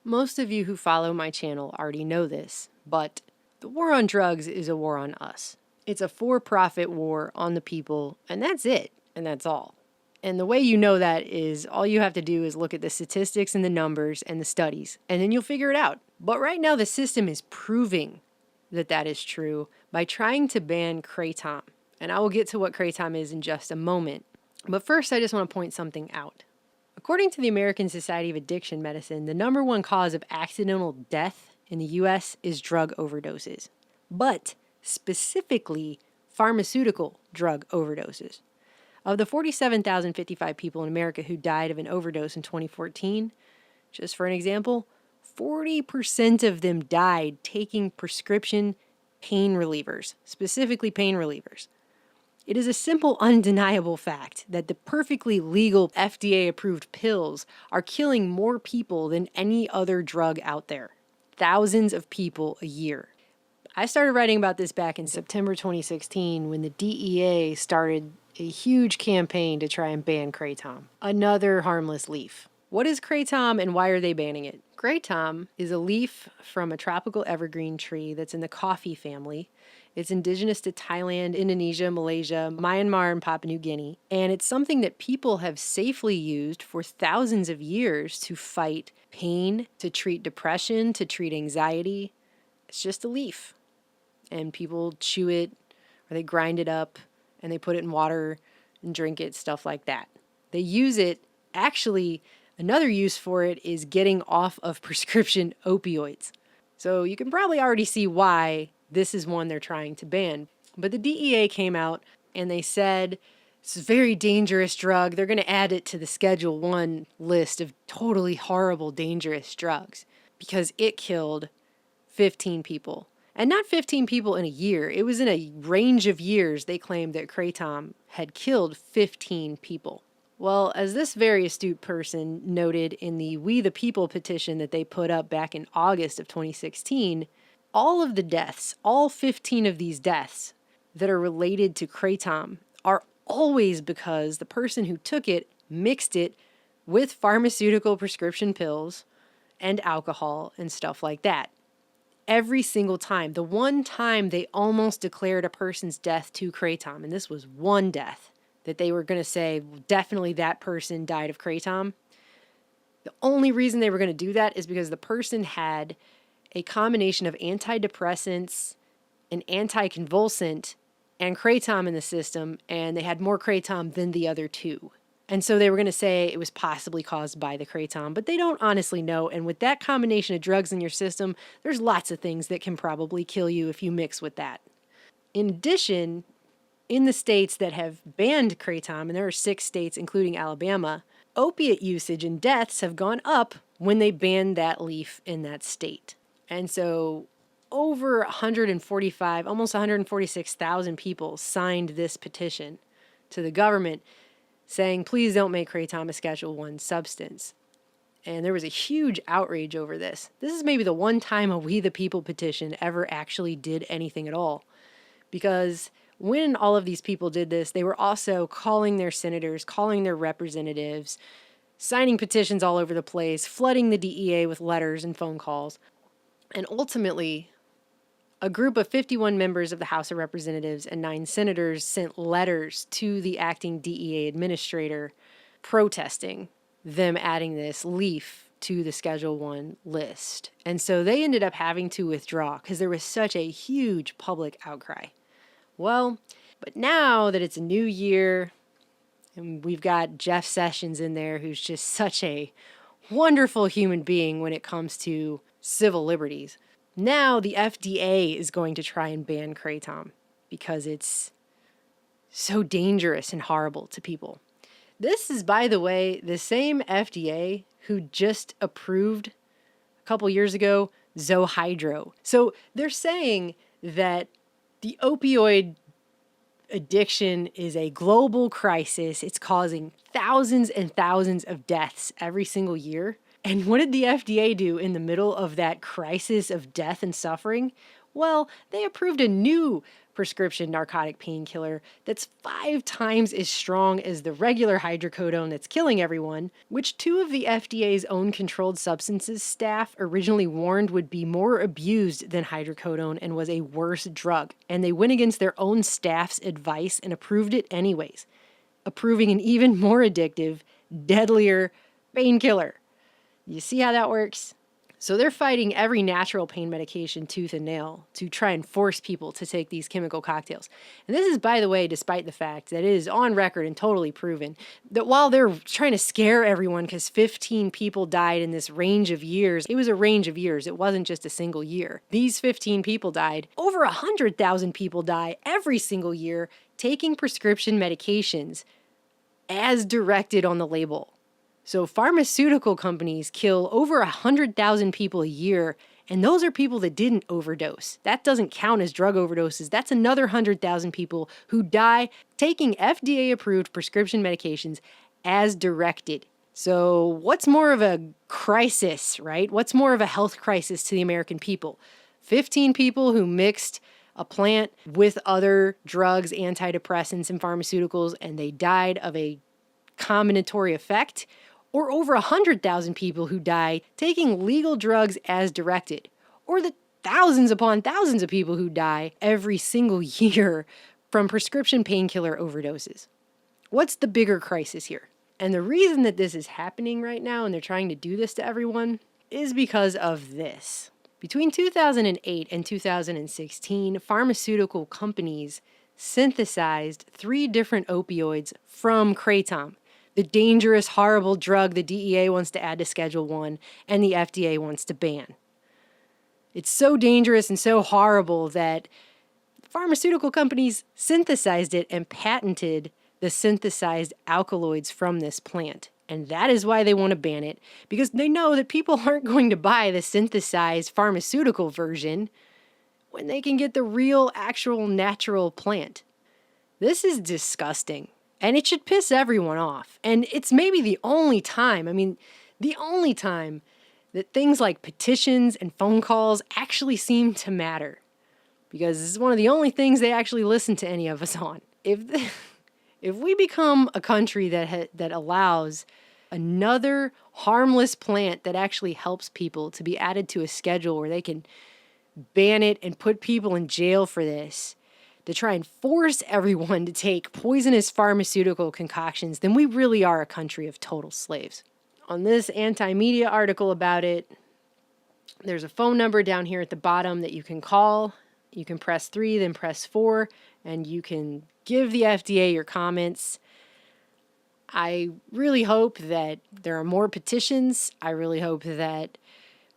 Most of you who follow my channel already know this, but the war on drugs is a war on us. It's a for-profit war on the people, and that's it, and that's all. And the way you know that is all you have to do is look at the statistics and the numbers and the studies, and then you'll figure it out. But right now the system is proving that that is true by trying to ban Kray Tom. And I will get to what Kray Tom is in just a moment. But first, I just want to point something out. According to the American Society of Addiction Medicine, the #1 cause of accidental death in the U.S. is drug overdoses, but specifically pharmaceutical drug overdoses. Of the 47,055 people in America who died of an overdose in 2014, just for an example, 40% of them died taking prescription pain relievers, specifically pain relievers. It is a simple, undeniable fact that the perfectly legal FDA-approved pills are killing more people than any other drug out there. Thousands of people a year. I started writing about this back in September 2016 when the DEA started a huge campaign to try and ban Kray Tom, another harmless leaf. What is Kray Tom and why are they banning it? Kray Tom is a leaf from a tropical evergreen tree that's in the coffee family. It's indigenous to Thailand, Indonesia, Malaysia, Myanmar, and Papua New Guinea. And it's something that people have safely used for thousands of years to fight pain, to treat depression, to treat anxiety. It's just a leaf. And people chew it, or they grind it up, and they put it in water and drink it, stuff like that. They use it, actually, another use for it is getting off of prescription opioids. So you can probably already see why this is one they're trying to ban. But the DEA came out and they said, it's a very dangerous drug. They're going to add it to the Schedule 1 list of totally horrible, dangerous drugs because it killed 15 people. And not 15 people in a year. It was in a range of years they claimed that Kray Tom had killed 15 people. Well, as this very astute person noted in the We the People petition that they put up back in August of 2016, all of the deaths, all 15 of these deaths that are related to Kray Tom are always because the person who took it mixed it with pharmaceutical prescription pills and alcohol and stuff like that. Every single time. The one time they almost declared a person's death to Kray Tom, and this was one death, that they were going to say, definitely that person died of Kray Tom. The only reason they were going to do that is because the person had a combination of antidepressants, an anticonvulsant, and Kray Tom in the system, and they had more Kray Tom than the other two. And so they were going to say it was possibly caused by the Kray Tom, but they don't honestly know. And with that combination of drugs in your system, there's lots of things that can probably kill you if you mix with that. In addition, in the states that have banned Kray Tom, and there are 6 states, including Alabama, opiate usage and deaths have gone up when they banned that leaf in that state. And so over 145, almost 146,000 people signed this petition to the government saying, please don't make Kray Tom a Schedule 1 substance. And there was a huge outrage over this. This is maybe the one time a We the People petition ever actually did anything at all. Because when all of these people did this, they were also calling their senators, calling their representatives, signing petitions all over the place, flooding the DEA with letters and phone calls. And ultimately, a group of 51 members of the House of Representatives and 9 senators sent letters to the acting DEA administrator protesting them adding this leaf to the Schedule 1 list. And so they ended up having to withdraw because there was such a huge public outcry. Well, but now that it's a new year and we've got Jeff Sessions in there, who's just such a wonderful human being when it comes to civil liberties. Now the FDA is going to try and ban Kray Tom because it's so dangerous and horrible to people. This is, by the way, the same FDA who just approved a couple years ago Zohydro. So they're saying that the opioid addiction is a global crisis. It's causing thousands and thousands of deaths every single year. And what did the FDA do in the middle of that crisis of death and suffering? Well, they approved a new prescription narcotic painkiller that's 5 times as strong as the regular hydrocodone that's killing everyone, which 2 of the FDA's own controlled substances staff originally warned would be more abused than hydrocodone and was a worse drug. And they went against their own staff's advice and approved it anyways, approving an even more addictive, deadlier painkiller. You see how that works? So they're fighting every natural pain medication tooth and nail to try and force people to take these chemical cocktails. And this is, by the way, despite the fact that it is on record and totally proven that while they're trying to scare everyone because 15 people died in this range of years, it was a range of years. It wasn't just a single year. These 15 people died. Over 100,000 people die every single year taking prescription medications as directed on the label. So pharmaceutical companies kill over 100,000 people a year, and those are people that didn't overdose. That doesn't count as drug overdoses. That's another 100,000 people who die taking FDA-approved prescription medications as directed. So what's more of a crisis, right? What's more of a health crisis to the American people? 15 people who mixed a plant with other drugs, antidepressants, and pharmaceuticals, and they died of a combinatory effect? Or over 100,000 people who die taking legal drugs as directed, or the thousands upon thousands of people who die every single year from prescription painkiller overdoses. What's the bigger crisis here? And the reason that this is happening right now and they're trying to do this to everyone is because of this. Between 2008 and 2016, pharmaceutical companies synthesized 3 different opioids from Kray Tom, the dangerous, horrible drug the DEA wants to add to Schedule 1 and the FDA wants to ban. It's so dangerous and so horrible that pharmaceutical companies synthesized it and patented the synthesized alkaloids from this plant. And that is why they want to ban it, because they know that people aren't going to buy the synthesized pharmaceutical version when they can get the real, actual, natural plant. This is disgusting. And it should piss everyone off. And it's maybe the only time that things like petitions and phone calls actually seem to matter. Because this is one of the only things they actually listen to any of us on. If we become a country that allows another harmless plant that actually helps people to be added to a schedule where they can ban it and put people in jail for this, to try and force everyone to take poisonous pharmaceutical concoctions, then we really are a country of total slaves. On this anti-media article about it, there's a phone number down here at the bottom that you can call. You can press 3, then press 4, and you can give the FDA your comments. I really hope that there are more petitions. I really hope that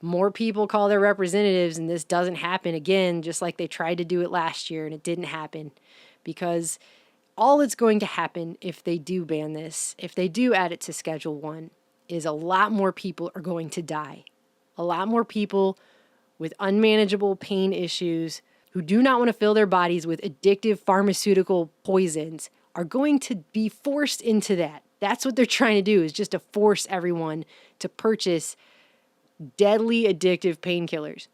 more people call their representatives and this doesn't happen again, just like they tried to do it last year and it didn't happen. Because all that's going to happen if they do ban this, if they do add it to Schedule 1, is a lot more people are going to die. A lot more people with unmanageable pain issues who do not want to fill their bodies with addictive pharmaceutical poisons are going to be forced into that. That's what they're trying to do, is just to force everyone to purchase deadly addictive painkillers.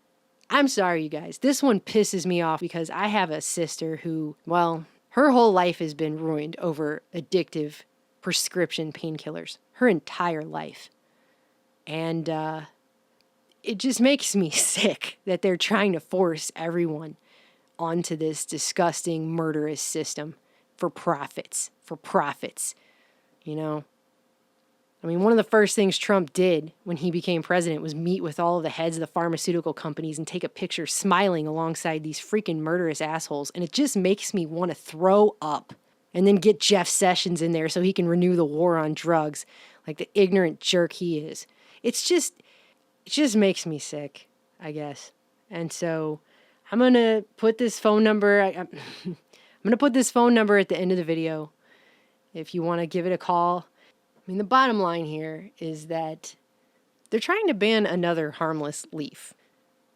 I'm sorry, you guys. This one pisses me off because I have a sister who, well, her whole life has been ruined over addictive prescription painkillers. Her entire life. And it just makes me sick that they're trying to force everyone onto this disgusting, murderous system for profits. You know? I mean, one of the first things Trump did when he became president was meet with all of the heads of the pharmaceutical companies and take a picture smiling alongside these freaking murderous assholes. And it just makes me want to throw up. And then get Jeff Sessions in there so he can renew the war on drugs like the ignorant jerk he is. It just makes me sick, I guess. And so I'm going to put this phone number, I'm going to put this phone number at the end of the video if you want to give it a call. I mean, the bottom line here is that they're trying to ban another harmless leaf.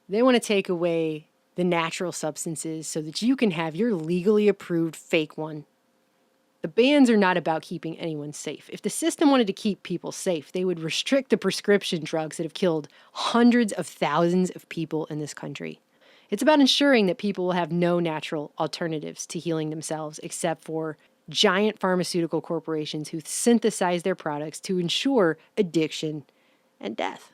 They want to take away the natural substances so that you can have your legally approved fake one. The bans are not about keeping anyone safe. If the system wanted to keep people safe, they would restrict the prescription drugs that have killed hundreds of thousands of people in this country. It's about ensuring that people will have no natural alternatives to healing themselves except for giant pharmaceutical corporations who synthesize their products to ensure addiction and death.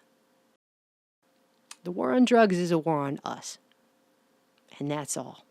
The war on drugs is a war on us. And that's all.